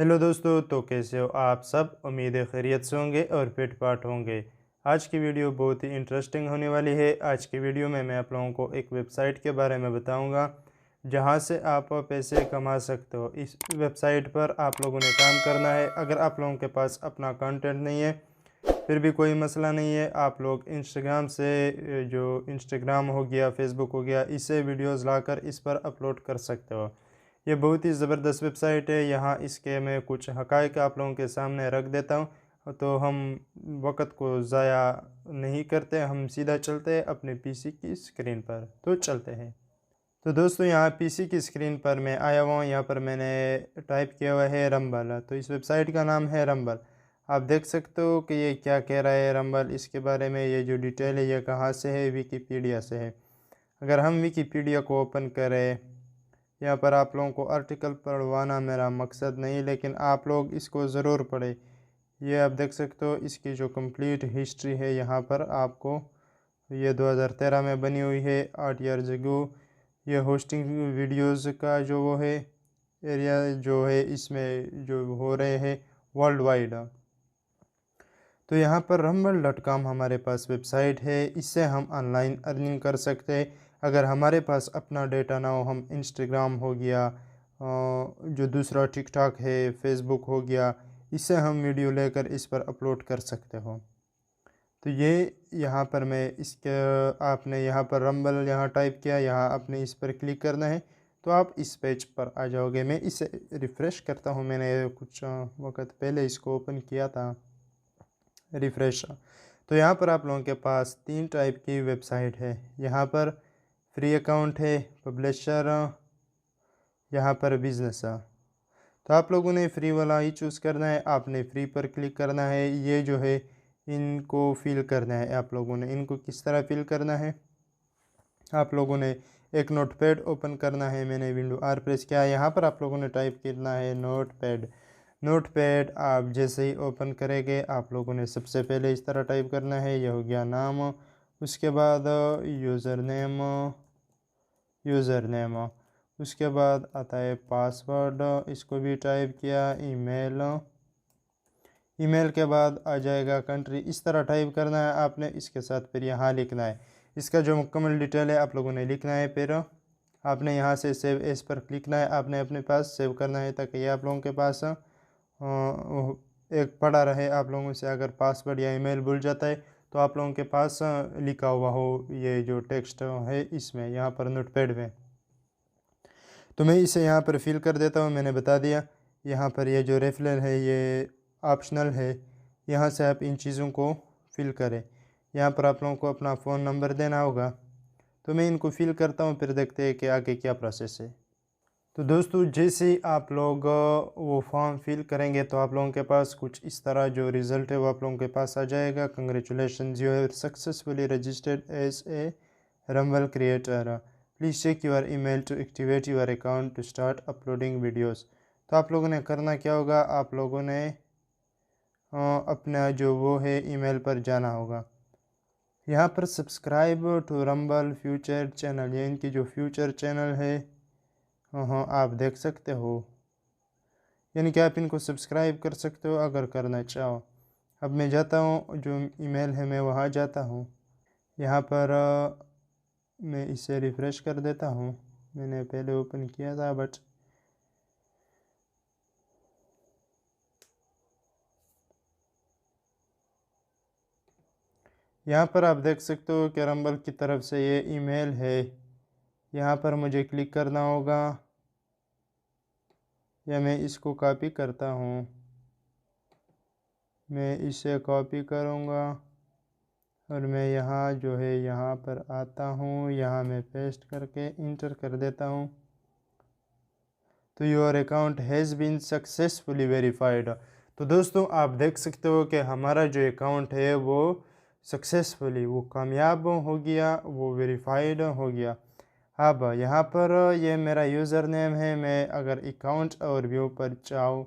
Hello दोस्तों, तो कैसे हो आप सब। उम्मीद है खैरियत से होंगे और फिट फाट होंगे। आज की वीडियो बहुत ही इंटरेस्टिंग होने वाली है। आज की वीडियो में मैं आप लोगों को एक वेबसाइट के बारे में बताऊंगा जहां से आप पैसे कमा सकते हो। इस वेबसाइट पर आप लोगों ने काम करना है। अगर आप लोगों के पास अपना कंटेंट नहीं है फिर भी कोई मसला नहीं है। आप लोग इंस्टाग्राम से जो इंस्टाग्राम हो गया, फेसबुक हो गया, इससे वीडियोज़ लाकर इस पर अपलोड कर सकते हो। ये बहुत ही ज़बरदस्त वेबसाइट है। यहाँ इसके मैं कुछ हक़ाइक़ आप लोगों के सामने रख देता हूँ, तो हम वक्त को ज़ाया नहीं करते, हम सीधा चलते हैं अपने पीसी की स्क्रीन पर। तो चलते हैं। तो दोस्तों, यहाँ पीसी की स्क्रीन पर मैं आया हुआ हूँ। यहाँ पर मैंने टाइप किया हुआ है रंबल। तो इस वेबसाइट का नाम है रंबल। आप देख सकते हो कि ये क्या कह रहा है रंबल। इसके बारे में ये जो डिटेल है ये कहाँ से है, विकीपीडिया से है। अगर हम विकीपीडिया को ओपन करें, यहाँ पर आप लोगों को आर्टिकल पढ़वाना मेरा मकसद नहीं, लेकिन आप लोग इसको ज़रूर पढ़ें। ये आप देख सकते हो इसकी जो कंप्लीट हिस्ट्री है यहाँ पर आपको। ये 2013 में बनी हुई है, 8 ईयर्स अगो। ये होस्टिंग वीडियोस का जो वो है एरिया जो है, इसमें जो हो रहे हैं वर्ल्ड वाइड। तो यहाँ पर rumble.com हमारे पास वेबसाइट है। इससे हम ऑनलाइन अर्निंग कर सकते हैं। अगर हमारे पास अपना डेटा ना हो, हम इंस्टाग्राम हो गया, जो दूसरा टिकटॉक है, फेसबुक हो गया, इससे हम वीडियो लेकर इस पर अपलोड कर सकते हो। तो ये यहाँ पर मैं इसके आपने यहाँ पर रंबल यहाँ टाइप किया, यहाँ आपने इस पर क्लिक करना है तो आप इस पेज पर आ जाओगे। मैं इसे रिफ़्रेश करता हूँ। मैंने कुछ वक्त पहले इसको ओपन किया था, रिफ़्रेश। तो यहाँ पर आप लोगों के पास 3 टाइप की वेबसाइट है। यहाँ पर फ्री अकाउंट है, पब्लिशर, यहाँ पर बिज़नेस। तो आप लोगों ने फ्री वाला ही चूज़ करना है। आपने फ्री पर क्लिक करना है। ये जो है इनको फिल करना है। आप लोगों ने इनको किस तरह फिल करना है, आप लोगों ने एक नोटपैड ओपन करना है। मैंने विंडो आर प्रेस किया। यहाँ पर आप लोगों ने टाइप करना है नोटपैड। नोटपैड आप जैसे ही ओपन करेंगे आप लोगों ने सबसे पहले इस तरह टाइप करना है। यह हो गया नाम, उसके बाद यूज़र नेम, उसके बाद आता है पासवर्ड, इसको भी टाइप किया। ईमेल के बाद आ जाएगा कंट्री। इस तरह टाइप करना है आपने। इसके साथ फिर यहाँ लिखना है इसका जो मुकम्मल डिटेल है आप लोगों ने लिखना है। फिर आपने यहाँ से सेव एस पर क्लिक करना है। आपने अपने पास सेव करना है ताकि ये आप लोगों के पास एक पड़ा रहे। आप लोगों से अगर पासवर्ड या ईमेल भूल जाता है तो आप लोगों के पास लिखा हुआ हो ये जो टेक्स्ट है इसमें, यहाँ पर नोटपैड में। तो मैं इसे यहाँ पर फिल कर देता हूँ। मैंने बता दिया। यहाँ पर ये जो रेफरल है ये ऑप्शनल है, यहाँ से आप इन चीज़ों को फिल करें। यहाँ पर आप लोगों को अपना फ़ोन नंबर देना होगा। तो मैं इनको फिल करता हूँ, फिर देखते हैं कि आगे क्या प्रोसेस है। तो दोस्तों, जैसे ही आप लोग वो फॉर्म फिल करेंगे तो आप लोगों के पास कुछ इस तरह जो रिज़ल्ट है वो आप लोगों के पास आ जाएगा। Congratulations, you have successfully registered as a Rumble creator, please check your email to activate your account to start uploading videos. तो आप लोगों ने करना क्या होगा, आप लोगों ने अपना जो वो है ईमेल पर जाना होगा। यहाँ पर subscribe to Rumble future channel, ये इनकी जो फ्यूचर चैनल है हाँ आप देख सकते हो, यानी कि आप इनको सब्सक्राइब कर सकते हो अगर करना चाहो। अब मैं जाता हूँ, जो ईमेल है मैं वहाँ जाता हूँ। यहाँ पर मैं इसे रिफ़्रेश कर देता हूँ। मैंने पहले ओपन किया था बट यहाँ पर आप देख सकते हो कि रंबल की तरफ से ये ईमेल है। यहाँ पर मुझे क्लिक करना होगा या मैं इसको कॉपी करता हूँ। मैं इसे कॉपी करूँगा और मैं यहाँ जो है यहाँ पर आता हूँ, यहाँ मैं पेस्ट करके इंटर कर देता हूँ। तो your account has been successfully verified. तो दोस्तों, आप देख सकते हो कि हमारा जो अकाउंट है वो सक्सेसफुली वो कामयाब हो गया, वो वेरीफाइड हो गया। अब यहाँ पर ये मेरा यूज़र नेम है। मैं अगर अकाउंट और व्यू पर जाऊँ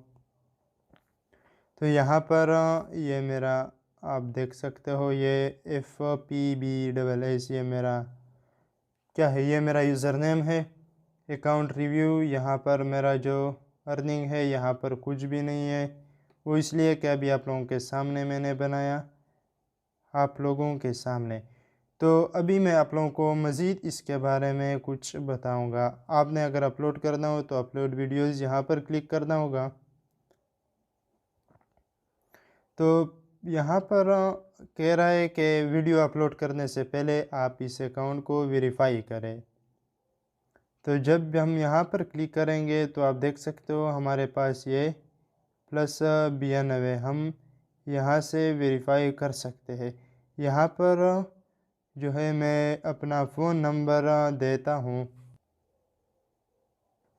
तो यहाँ पर ये मेरा आप देख सकते हो, ये FPBSS ये मेरा क्या है, ये मेरा यूज़र नेम है। अकाउंट रिव्यू, यहाँ पर मेरा जो अर्निंग है यहाँ पर कुछ भी नहीं है। वो इसलिए कि अभी आप लोगों के सामने मैंने बनाया, आप लोगों के सामने। तो अभी मैं आप लोगों को मज़ीद इसके बारे में कुछ बताऊंगा। आपने अगर अपलोड करना हो तो अपलोड वीडियोस यहाँ पर क्लिक करना होगा। तो यहाँ पर कह रहा है कि वीडियो अपलोड करने से पहले आप इस अकाउंट को वेरीफाई करें। तो जब हम यहाँ पर क्लिक करेंगे तो आप देख सकते हो हमारे पास ये +92 हम यहाँ से वेरीफाई कर सकते हैं। यहाँ पर जो है मैं अपना फ़ोन नंबर देता हूँ।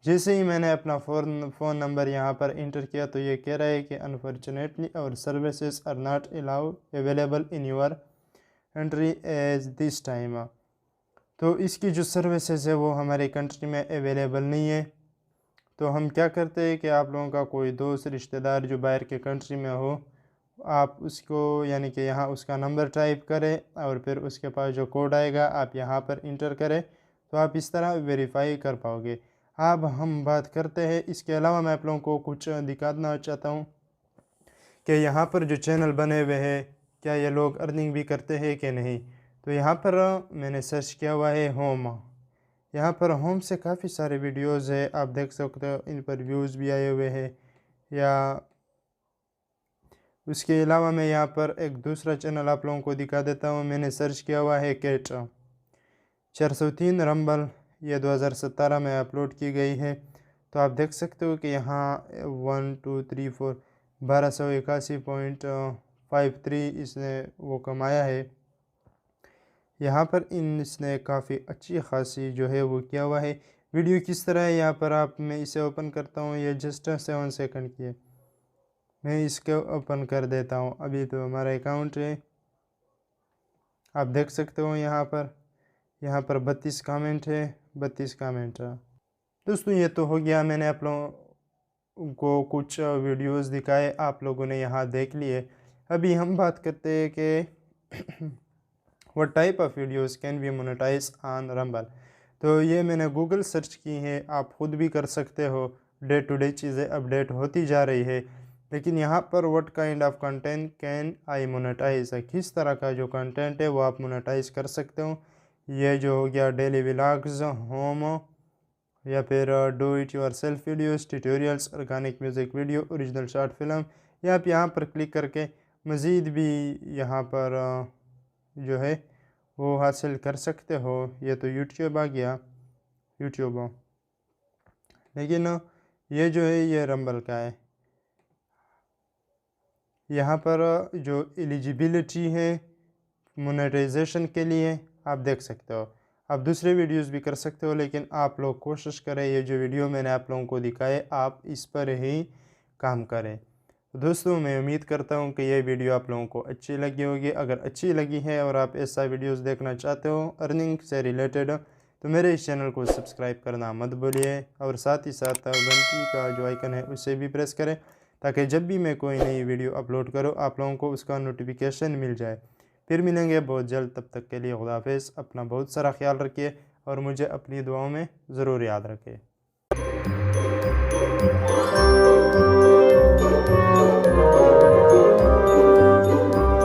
जैसे ही मैंने अपना फ़ोन नंबर यहाँ पर इंटर किया तो ये कह रहा है कि unfortunately our services are not available in your country as this time. तो इसकी जो सर्विसेज है वो हमारी कंट्री में अवेलेबल नहीं है। तो हम क्या करते हैं कि आप लोगों का कोई दोस्त रिश्तेदार जो बाहर के कंट्री में हो, आप उसको यानी कि यहाँ उसका नंबर टाइप करें और फिर उसके पास जो कोड आएगा आप यहाँ पर इंटर करें, तो आप इस तरह वेरीफाई कर पाओगे। अब हम बात करते हैं, इसके अलावा मैं आप लोगों को कुछ दिखाना चाहता हूँ कि यहाँ पर जो चैनल बने हुए हैं क्या ये लोग अर्निंग भी करते हैं कि नहीं। तो यहाँ पर मैंने सर्च किया हुआ है होम। यहाँ पर होम से काफ़ी सारे वीडियोज़ है, आप देख सकते हो इन पर व्यूज़ भी आए हुए हैं। या उसके अलावा मैं यहाँ पर एक दूसरा चैनल आप लोगों को दिखा देता हूँ। मैंने सर्च किया हुआ है कैट 403 रंबल, ये 2017 में अपलोड की गई है। तो आप देख सकते हो कि यहाँ 1 2 3 4 1281.53 इसने वो कमाया है। यहाँ पर इसने काफ़ी अच्छी खासी जो है वो किया हुआ है। वीडियो किस तरह है यहाँ पर आप, मैं इसे ओपन करता हूँ, ये जस्ट 7 सेकंड की है। मैं इसको ओपन कर देता हूँ। अभी तो हमारा अकाउंट है, आप देख सकते हो यहाँ पर 32 कमेंट है, 32 कमेंट। दोस्तों ये तो हो गया, मैंने आप लोगों को कुछ वीडियोस दिखाए, आप लोगों ने यहाँ देख लिए। अभी हम बात करते हैं कि what type of videos can be monetize on Rumble. तो ये मैंने गूगल सर्च की है, आप खुद भी कर सकते हो। डे टू डे चीज़ें अपडेट होती जा रही है। लेकिन यहाँ पर what kind of content can I monetize, किस तरह का जो कंटेंट है वो आप मोनेटाइज कर सकते हो। ये जो हो गया डेली व्लॉग्स, होम, या फिर do it your self videos, tutorials, organic music video, original short film, या आप यहाँ पर क्लिक करके मज़ीद भी यहाँ पर जो है वो हासिल कर सकते हो। ये तो यूट्यूब आ गया, यूट्यूब। लेकिन ये जो है ये रंबल का है। यहाँ पर जो एलिजिबिलिटी है मोनेटाइजेशन के लिए आप देख सकते हो। आप दूसरे वीडियोस भी कर सकते हो, लेकिन आप लोग कोशिश करें ये जो वीडियो मैंने आप लोगों को दिखाए आप इस पर ही काम करें। दोस्तों मैं उम्मीद करता हूँ कि ये वीडियो आप लोगों को अच्छी लगी होगी। अगर अच्छी लगी है और आप ऐसा वीडियोस देखना चाहते हो अर्निंग से रिलेटेड, तो मेरे इस चैनल को सब्सक्राइब करना मत भूलिए और साथ ही साथ घंटी का जो आइकन है उसे भी प्रेस करें, ताकि जब भी मैं कोई नई वीडियो अपलोड करूँ आप लोगों को उसका नोटिफिकेशन मिल जाए। फिर मिलेंगे बहुत जल्द, तब तक के लिए खुदा हाफिज़। अपना बहुत सारा ख्याल रखिए और मुझे अपनी दुआओं में ज़रूर याद रखिए।